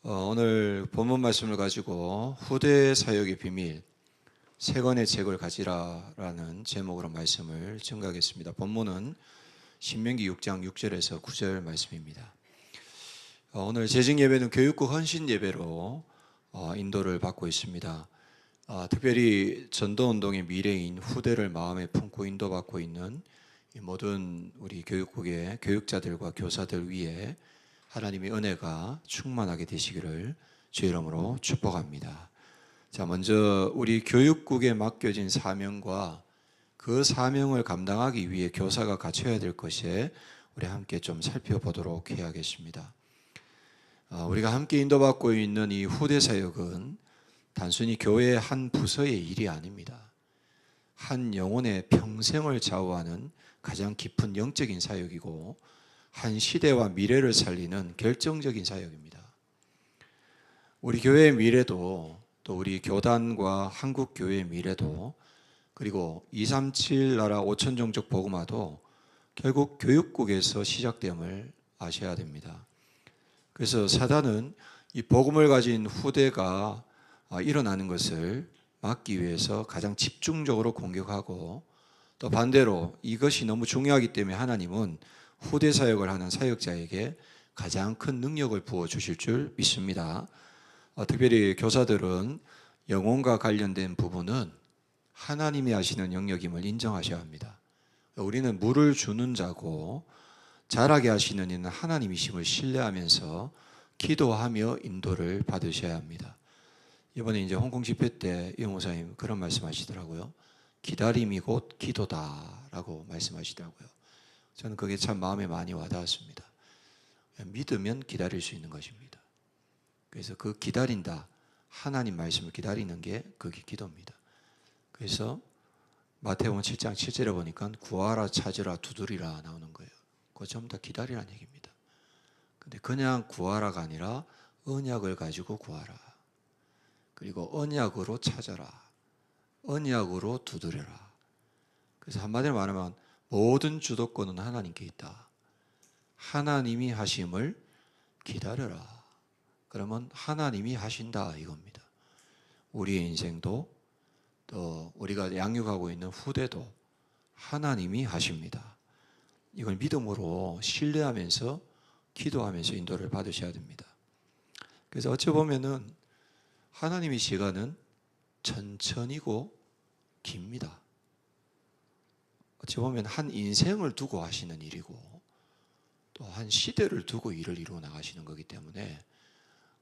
오늘 본문 말씀을 가지고 후대 사역의 비밀, 세 권의 책을 가지라라는 제목으로 말씀을 증가하겠습니다. 본문은 신명기 6장 6절에서 9절 말씀입니다. 오늘 재직 예배는 교육국 헌신 예배로 인도를 받고 있습니다. 특별히 전도운동의 미래인 후대를 마음에 품고 인도받고 있는 이 모든 우리 교육국의 교육자들과 교사들 위에 하나님의 은혜가 충만하게 되시기를 주의 이름으로 축복합니다. 자, 먼저 우리 교육국에 맡겨진 사명과 그 사명을 감당하기 위해 교사가 갖춰야 될 것에 우리 함께 좀 살펴보도록 해야겠습니다. 우리가 함께 인도받고 있는 이 후대 사역은 단순히 교회의 한 부서의 일이 아닙니다. 한 영혼의 평생을 좌우하는 가장 깊은 영적인 사역이고 한 시대와 미래를 살리는 결정적인 사역입니다. 우리 교회의 미래도, 또 우리 교단과 한국 교회의 미래도, 그리고 237 나라 5천 종족 복음화도 결국 교육국에서 시작됨을 아셔야 됩니다. 그래서 사단은 이 복음을 가진 후대가 일어나는 것을 막기 위해서 가장 집중적으로 공격하고, 또 반대로 이것이 너무 중요하기 때문에 하나님은 후대 사역을 하는 사역자에게 가장 큰 능력을 부어주실 줄 믿습니다. 특별히 교사들은 영혼과 관련된 부분은 하나님이 하시는 영역임을 인정하셔야 합니다. 우리는 물을 주는 자고 자라게 하시는 이는 하나님이심을 신뢰하면서 기도하며 인도를 받으셔야 합니다. 이번에 이제 홍콩 집회 때 이 목사님 그런 말씀하시더라고요. 기다림이 곧 기도다라고 말씀하시더라고요. 저는 그게 참 마음에 많이 와닿았습니다. 믿으면 기다릴 수 있는 것입니다. 그래서 그 기다린다, 하나님 말씀을 기다리는 게 그게 기도입니다. 그래서 마태복음 7장 7절에 보니까 구하라, 찾으라, 두드리라 나오는 거예요. 그거 전부 다 기다리라는 얘기입니다. 근데 그냥 구하라가 아니라 언약을 가지고 구하라. 그리고 언약으로 찾아라. 언약으로 두드려라. 그래서 한마디로 말하면 모든 주도권은 하나님께 있다. 하나님이 하심을 기다려라. 그러면 하나님이 하신다 이겁니다. 우리의 인생도, 또 우리가 양육하고 있는 후대도 하나님이 하십니다. 이걸 믿음으로 신뢰하면서 기도하면서 인도를 받으셔야 됩니다. 그래서 어찌 보면은 하나님의 시간은 천천히고 깁니다. 어찌 보면 한 인생을 두고 하시는 일이고 또 한 시대를 두고 일을 이루어 나가시는 거기 때문에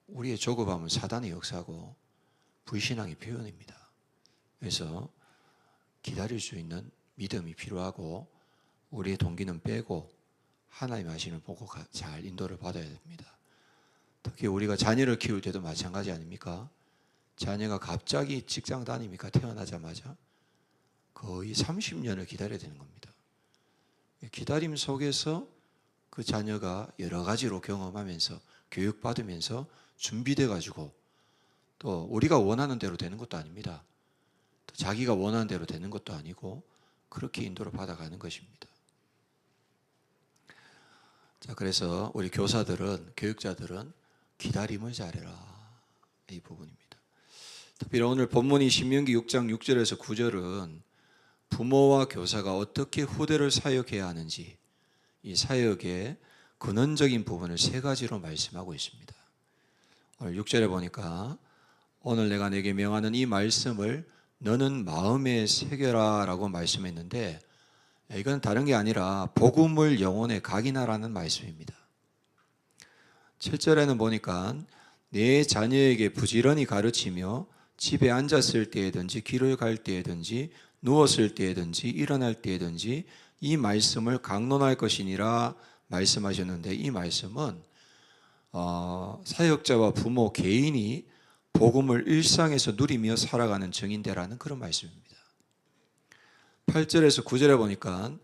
우리의 조급함은 사단의 역사고 불신앙의 표현입니다. 그래서 기다릴 수 있는 믿음이 필요하고 우리의 동기는 빼고 하나님 하시는 보고 잘 인도를 받아야 됩니다. 특히 우리가 자녀를 키울 때도 마찬가지 아닙니까? 자녀가 갑자기 직장 다닙니까? 태어나자마자 거의 30년을 기다려야 되는 겁니다. 기다림 속에서 그 자녀가 여러 가지로 경험하면서 교육받으면서 준비돼 가지고 또 우리가 원하는 대로 되는 것도 아닙니다. 또 자기가 원하는 대로 되는 것도 아니고 그렇게 인도를 받아가는 것입니다. 자, 그래서 우리 교사들은, 교육자들은 기다림을 잘해라 이 부분입니다. 특별히 오늘 본문이 신명기 6장 6절에서 9절은 부모와 교사가 어떻게 후대를 사역해야 하는지 이 사역의 근원적인 부분을 세 가지로 말씀하고 있습니다. 오늘 6절에 보니까 오늘 내가 내게 명하는 이 말씀을 너는 마음에 새겨라 라고 말씀했는데 이건 다른 게 아니라 복음을 영혼에 각인하라는 말씀입니다. 7절에는 보니까 내 자녀에게 부지런히 가르치며 집에 앉았을 때에든지 길을 갈 때에든지 누웠을 때에든지 일어날 때에든지 이 말씀을 강론할 것이니라 말씀하셨는데 이 말씀은 사역자와 부모 개인이 복음을 일상에서 누리며 살아가는 증인되라는 그런 말씀입니다. 8절에서 9절에 보니까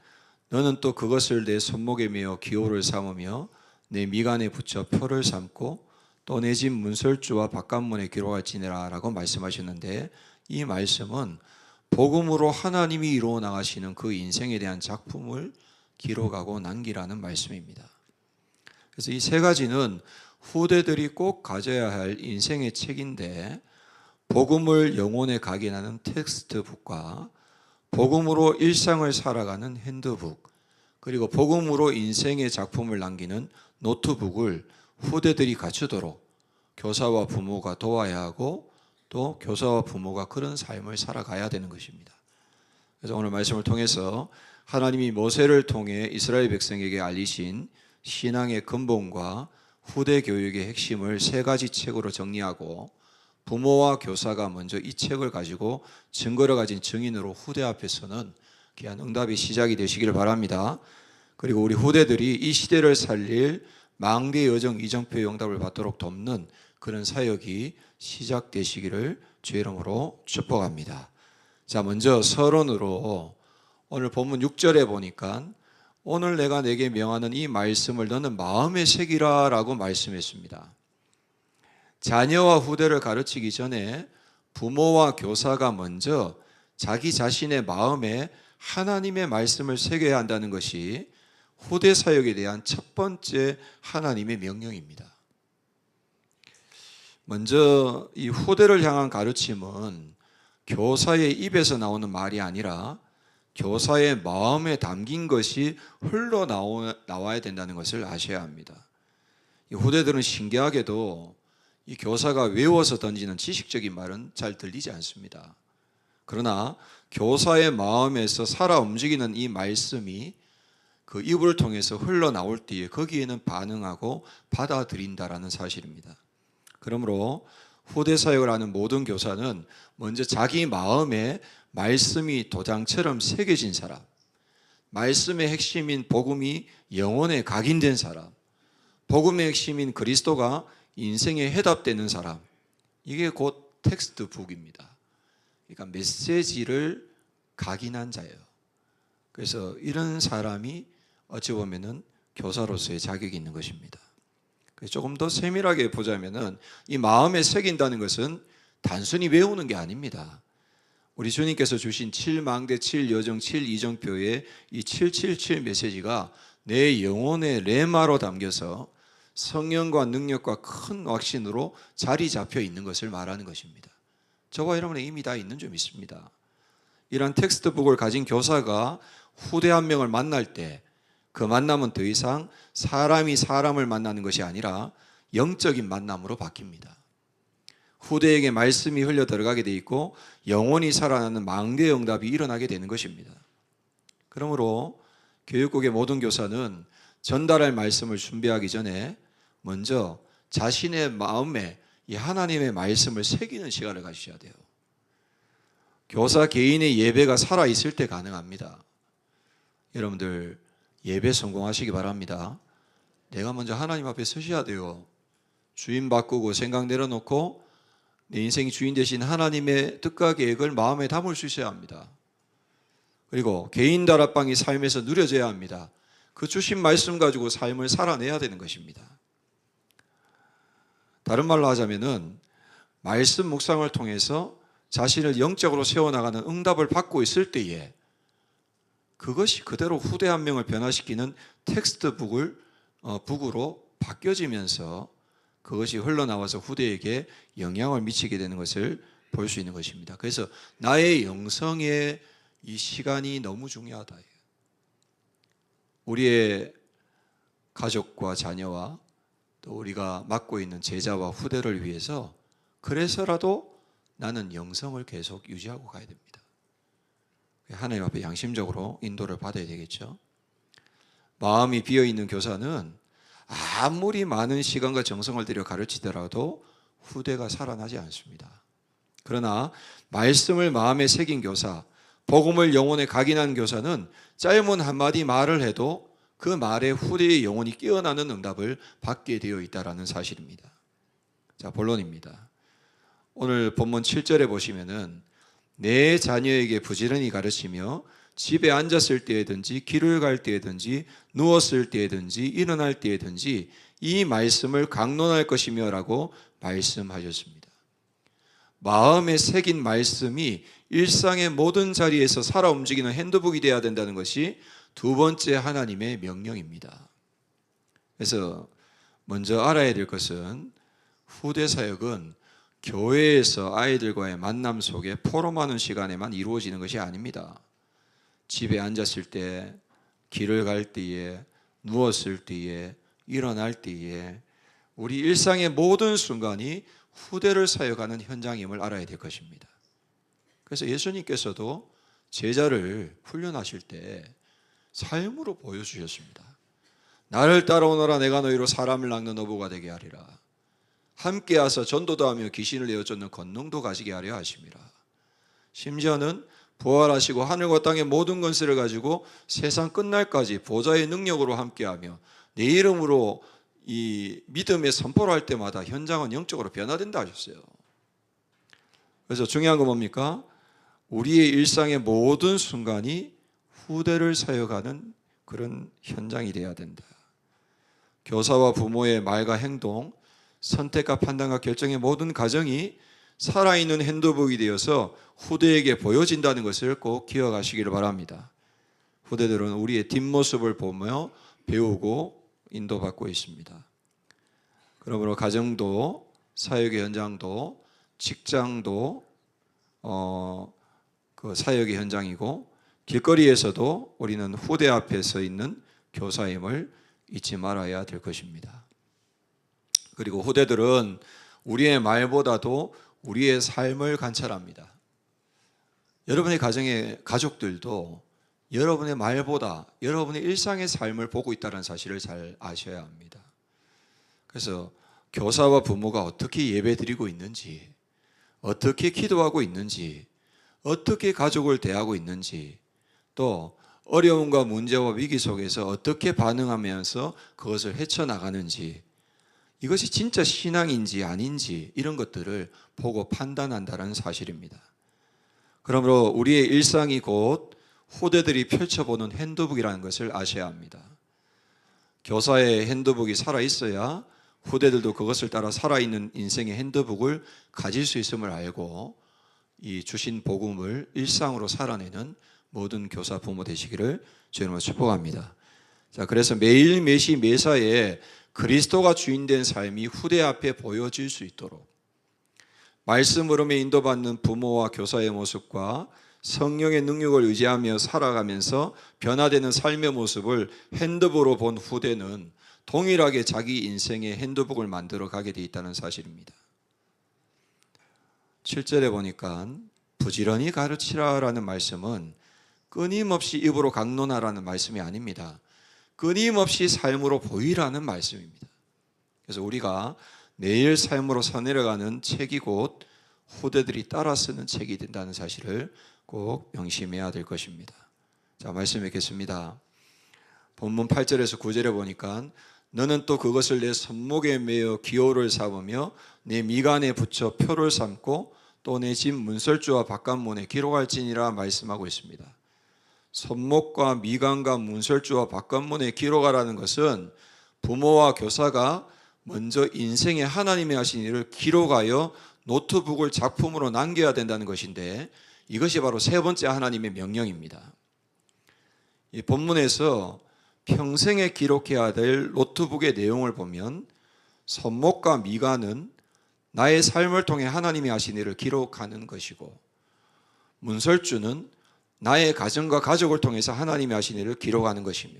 너는 또 그것을 내 손목에 메어 기호를 삼으며 내 미간에 붙여 표를 삼고 또 내 집 문설주와 바깥문에 기록할지니라 라고 말씀하셨는데 이 말씀은 복음으로 하나님이 이루어 나가시는 그 인생에 대한 작품을 기록하고 남기라는 말씀입니다. 그래서 이 세 가지는 후대들이 꼭 가져야 할 인생의 책인데, 복음을 영혼에 각인하는 텍스트북과 복음으로 일상을 살아가는 핸드북, 그리고 복음으로 인생의 작품을 남기는 노트북을 후대들이 갖추도록 교사와 부모가 도와야 하고, 또 교사와 부모가 그런 삶을 살아가야 되는 것입니다. 그래서 오늘 말씀을 통해서 하나님이 모세를 통해 이스라엘 백성에게 알리신 신앙의 근본과 후대 교육의 핵심을 3가지 책으로 정리하고, 부모와 교사가 먼저 이 책을 가지고 증거를 가진 증인으로 후대 앞에서는 귀한 응답이 시작이 되시기를 바랍니다. 그리고 우리 후대들이 이 시대를 살릴 망대 여정 이정표의 응답을 받도록 돕는 그런 사역이 시작되시기를 주의 이름으로 축복합니다. 자, 먼저 서론으로 오늘 본문 6절에 보니까 오늘 내가 내게 명하는 이 말씀을 너는 마음에 새기라 라고 말씀했습니다. 자녀와 후대를 가르치기 전에 부모와 교사가 먼저 자기 자신의 마음에 하나님의 말씀을 새겨야 한다는 것이 후대 사역에 대한 첫 번째 하나님의 명령입니다. 먼저 이 후대를 향한 가르침은 교사의 입에서 나오는 말이 아니라 교사의 마음에 담긴 것이 흘러나와야 된다는 것을 아셔야 합니다. 이 후대들은 신기하게도 이 교사가 외워서 던지는 지식적인 말은 잘 들리지 않습니다. 그러나 교사의 마음에서 살아 움직이는 이 말씀이 그 입을 통해서 흘러나올 때에 거기에는 반응하고 받아들인다라는 사실입니다. 그러므로 후대 사역을 하는 모든 교사는 먼저 자기 마음에 말씀이 도장처럼 새겨진 사람, 말씀의 핵심인 복음이 영혼에 각인된 사람, 복음의 핵심인 그리스도가 인생에 해답되는 사람, 이게 곧 텍스트북입니다. 그러니까 메시지를 각인한 자예요. 그래서 이런 사람이 어찌 보면은 교사로서의 자격이 있는 것입니다. 조금 더 세밀하게 보자면은 이 마음에 새긴다는 것은 단순히 외우는 게 아닙니다. 우리 주님께서 주신 7망대 7여정 7이정표의 이 777 메시지가 내 영혼의 레마로 담겨서 성령과 능력과 큰 확신으로 자리 잡혀 있는 것을 말하는 것입니다. 저와 여러분의 이미 다 있는 점 있습니다. 이런 텍스트북을 가진 교사가 후대 한 명을 만날 때 그 만남은 더 이상 사람이 사람을 만나는 것이 아니라 영적인 만남으로 바뀝니다. 후대에게 말씀이 흘려 들어가게 돼 있고 영원히 살아나는 망대의 응답이 일어나게 되는 것입니다. 그러므로 교육국의 모든 교사는 전달할 말씀을 준비하기 전에 먼저 자신의 마음에 이 하나님의 말씀을 새기는 시간을 가지셔야 돼요. 교사 개인의 예배가 살아있을 때 가능합니다. 여러분들 예배 성공하시기 바랍니다. 내가 먼저 하나님 앞에 서셔야 돼요. 주인 바꾸고 생각 내려놓고 내 인생의 주인 되신 하나님의 뜻과 계획을 마음에 담을 수 있어야 합니다. 그리고 개인 다락방이 삶에서 누려져야 합니다. 그 주신 말씀 가지고 삶을 살아내야 되는 것입니다. 다른 말로 하자면은 말씀 묵상을 통해서 자신을 영적으로 세워나가는 응답을 받고 있을 때에 그것이 그대로 후대 한 명을 변화시키는 북으로 바뀌어지면서 그것이 흘러나와서 후대에게 영향을 미치게 되는 것을 볼 수 있는 것입니다. 그래서 나의 영성의 이 시간이 너무 중요하다. 우리의 가족과 자녀와 또 우리가 맡고 있는 제자와 후대를 위해서 그래서라도 나는 영성을 계속 유지하고 가야 됩니다. 하나님 앞에 양심적으로 인도를 받아야 되겠죠. 마음이 비어있는 교사는 아무리 많은 시간과 정성을 들여 가르치더라도 후대가 살아나지 않습니다. 그러나 말씀을 마음에 새긴 교사, 복음을 영혼에 각인한 교사는 짧은 한마디 말을 해도 그 말에 후대의 영혼이 깨어나는 응답을 받게 되어 있다는 사실입니다. 자, 본론입니다. 오늘 본문 7절에 보시면은 내 자녀에게 부지런히 가르치며 집에 앉았을 때에든지 길을 갈 때에든지 누웠을 때에든지 일어날 때에든지 이 말씀을 강론할 것이며 라고 말씀하셨습니다. 마음에 새긴 말씀이 일상의 모든 자리에서 살아 움직이는 핸드북이 되어야 된다는 것이 두 번째 하나님의 명령입니다. 그래서 먼저 알아야 될 것은 후대 사역은 교회에서 아이들과의 만남 속에 포럼하는 시간에만 이루어지는 것이 아닙니다. 집에 앉았을 때, 길을 갈 때에, 누웠을 때에, 일어날 때에 우리 일상의 모든 순간이 후대를 사역하는 현장임을 알아야 될 것입니다. 그래서 예수님께서도 제자를 훈련하실 때 삶으로 보여주셨습니다. 나를 따라오너라, 내가 너희로 사람을 낚는 어부가 되게 하리라. 함께 와서 전도도 하며 귀신을 내어 쫓는 권능도 가지게 하려 하심이라. 심지어는 부활하시고 하늘과 땅의 모든 권세를 가지고 세상 끝날까지 보좌의 능력으로 함께하며 내 이름으로 이 믿음의 선포를 할 때마다 현장은 영적으로 변화된다 하셨어요. 그래서 중요한 건 뭡니까? 우리의 일상의 모든 순간이 후대를 사역하는 그런 현장이 되어야 된다. 교사와 부모의 말과 행동, 선택과 판단과 결정의 모든 과정이 살아있는 핸드북이 되어서 후대에게 보여진다는 것을 꼭 기억하시기를 바랍니다. 후대들은 우리의 뒷모습을 보며 배우고 인도받고 있습니다. 그러므로 가정도, 사역의 현장도, 직장도 그 사역의 현장이고, 길거리에서도 우리는 후대 앞에 서 있는 교사임을 잊지 말아야 될 것입니다. 그리고 후대들은 우리의 말보다도 우리의 삶을 관찰합니다. 여러분의 가정의 가족들도 여러분의 말보다 여러분의 일상의 삶을 보고 있다는 사실을 잘 아셔야 합니다. 그래서 교사와 부모가 어떻게 예배드리고 있는지, 어떻게 기도하고 있는지, 어떻게 가족을 대하고 있는지, 또 어려움과 문제와 위기 속에서 어떻게 반응하면서 그것을 헤쳐나가는지, 이것이 진짜 신앙인지 아닌지 이런 것들을 보고 판단한다는 사실입니다. 그러므로 우리의 일상이 곧 후대들이 펼쳐보는 핸드북이라는 것을 아셔야 합니다. 교사의 핸드북이 살아있어야 후대들도 그것을 따라 살아있는 인생의 핸드북을 가질 수 있음을 알고 이 주신 복음을 일상으로 살아내는 모든 교사 부모 되시기를 주님으로 축복합니다. 자, 그래서 매일 매시 매사에 그리스도가 주인된 삶이 후대 앞에 보여질 수 있도록 말씀 흐름에 인도받는 부모와 교사의 모습과 성령의 능력을 의지하며 살아가면서 변화되는 삶의 모습을 핸드북으로 본 후대는 동일하게 자기 인생의 핸드북을 만들어 가게 돼 있다는 사실입니다. 7절에 보니까 부지런히 가르치라라는 말씀은 끊임없이 입으로 강론하라는 말씀이 아닙니다. 끊임없이 삶으로 보이라는 말씀입니다. 그래서 우리가 매일 삶으로 서내려가는 책이 곧 후대들이 따라 쓰는 책이 된다는 사실을 꼭 명심해야 될 것입니다. 자, 말씀 읽겠습니다. 본문 8절에서 9절에 보니까 너는 또 그것을 내 손목에 매어 기호를 삼으며 내 미간에 붙여 표를 삼고 또 내 집 문설주와 바깥문에 기록할지니라 말씀하고 있습니다. 손목과 미간과 문설주와 바깥문에 기록하라는 것은 부모와 교사가 먼저 인생에 하나님이 하신 일을 기록하여 노트북을 작품으로 남겨야 된다는 것인데, 이것이 바로 세 번째 하나님의 명령입니다. 이 본문에서 평생에 기록해야 될 노트북의 내용을 보면 손목과 미간은 나의 삶을 통해 하나님이 하신 일을 기록하는 것이고, 문설주는 나의 가정과 가족을 통해서 하나님이 하신 일을 기록하는 것이며,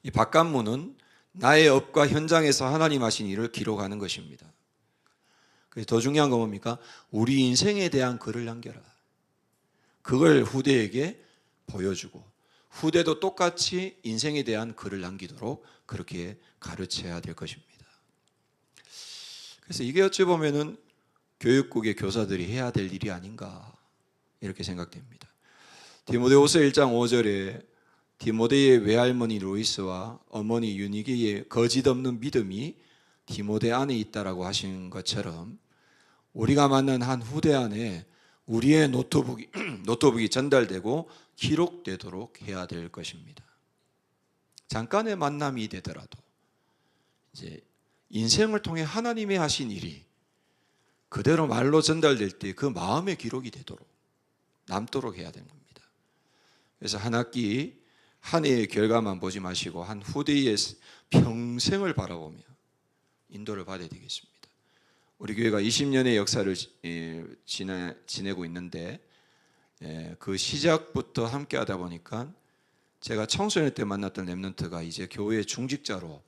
이 바깥문은 나의 업과 현장에서 하나님 하신 일을 기록하는 것입니다. 그래서 더 중요한 건 뭡니까? 우리 인생에 대한 글을 남겨라. 그걸 후대에게 보여주고 후대도 똑같이 인생에 대한 글을 남기도록 그렇게 가르쳐야 될 것입니다. 그래서 이게 어찌 보면은 교육국의 교사들이 해야 될 일이 아닌가 이렇게 생각됩니다. 디모데후서 1장 5절에 디모데의 외할머니 로이스와 어머니 유니게의 거짓 없는 믿음이 디모데 안에 있다라고 하신 것처럼 우리가 만난 한 후대 안에 우리의 노트북이 전달되고 기록되도록 해야 될 것입니다. 잠깐의 만남이 되더라도 이제 인생을 통해 하나님이 하신 일이 그대로 말로 전달될 때 그 마음의 기록이 되도록 남도록 해야 되는 겁니다. 그래서 한 학기 한 해의 결과만 보지 마시고 한 후대의 평생을 바라보며 인도를 받아야 되겠습니다. 우리 교회가 20년의 역사를 지내고 있는데 그 시작부터 함께 하다 보니까 제가 청소년 때 만났던 렘넌트가 이제 교회 중직자로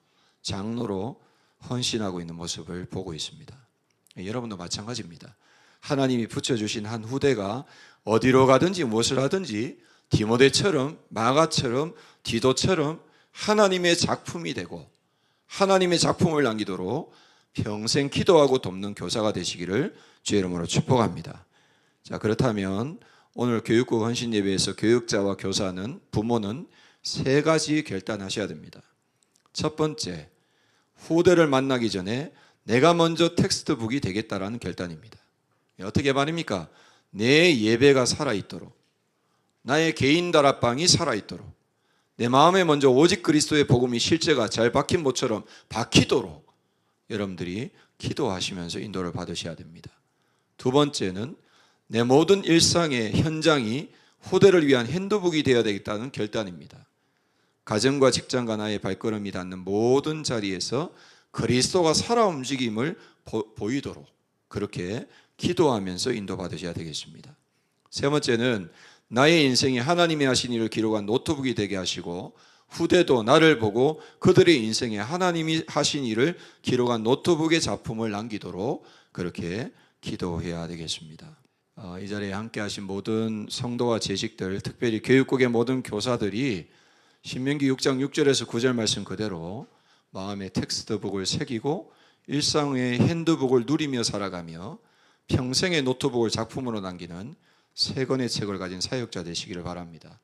장로로 헌신하고 있는 모습을 보고 있습니다. 여러분도 마찬가지입니다. 하나님이 붙여주신 한 후대가 어디로 가든지 무엇을 하든지 디모데처럼 마가처럼 디도처럼 하나님의 작품이 되고 하나님의 작품을 남기도록 평생 기도하고 돕는 교사가 되시기를 주의 이름으로 축복합니다. 자, 그렇다면 오늘 교육국 헌신 예배에서 교육자와 교사는 부모는 세 가지 결단하셔야 됩니다. 첫 번째, 후대를 만나기 전에 내가 먼저 텍스트북이 되겠다라는 결단입니다. 어떻게 말입니까? 내 예배가 살아있도록, 나의 개인 다락방이 살아있도록, 내 마음에 먼저 오직 그리스도의 복음이 실제가 잘 박힌 모처럼 박히도록 여러분들이 기도하시면서 인도를 받으셔야 됩니다. 두 번째는 내 모든 일상의 현장이 후대를 위한 핸드북이 되어야 되겠다는 결단입니다. 가정과 직장과 나의 발걸음이 닿는 모든 자리에서 그리스도가 살아 움직임을 보이도록 그렇게 기도하면서 인도받으셔야 되겠습니다. 세 번째는 나의 인생이 하나님이 하신 일을 기록한 노트북이 되게 하시고 후대도 나를 보고 그들의 인생에 하나님이 하신 일을 기록한 노트북의 작품을 남기도록 그렇게 기도해야 되겠습니다. 이 자리에 함께 하신 모든 성도와 재직들, 특별히 교육국의 모든 교사들이 신명기 6장 6절에서 9절 말씀 그대로 마음의 텍스트북을 새기고 일상의 핸드북을 누리며 살아가며 평생의 노트북을 작품으로 남기는 세 권의 책을 가진 사역자 되시기를 바랍니다.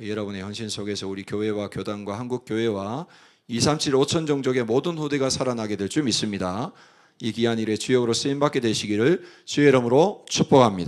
여러분의 헌신 속에서 우리 교회와 교단과 한국교회와 237 5천 종족의 모든 후대가 살아나게 될 줄 믿습니다. 이 귀한 일에 주역으로 쓰임받게 되시기를 주의 이름으로 축복합니다.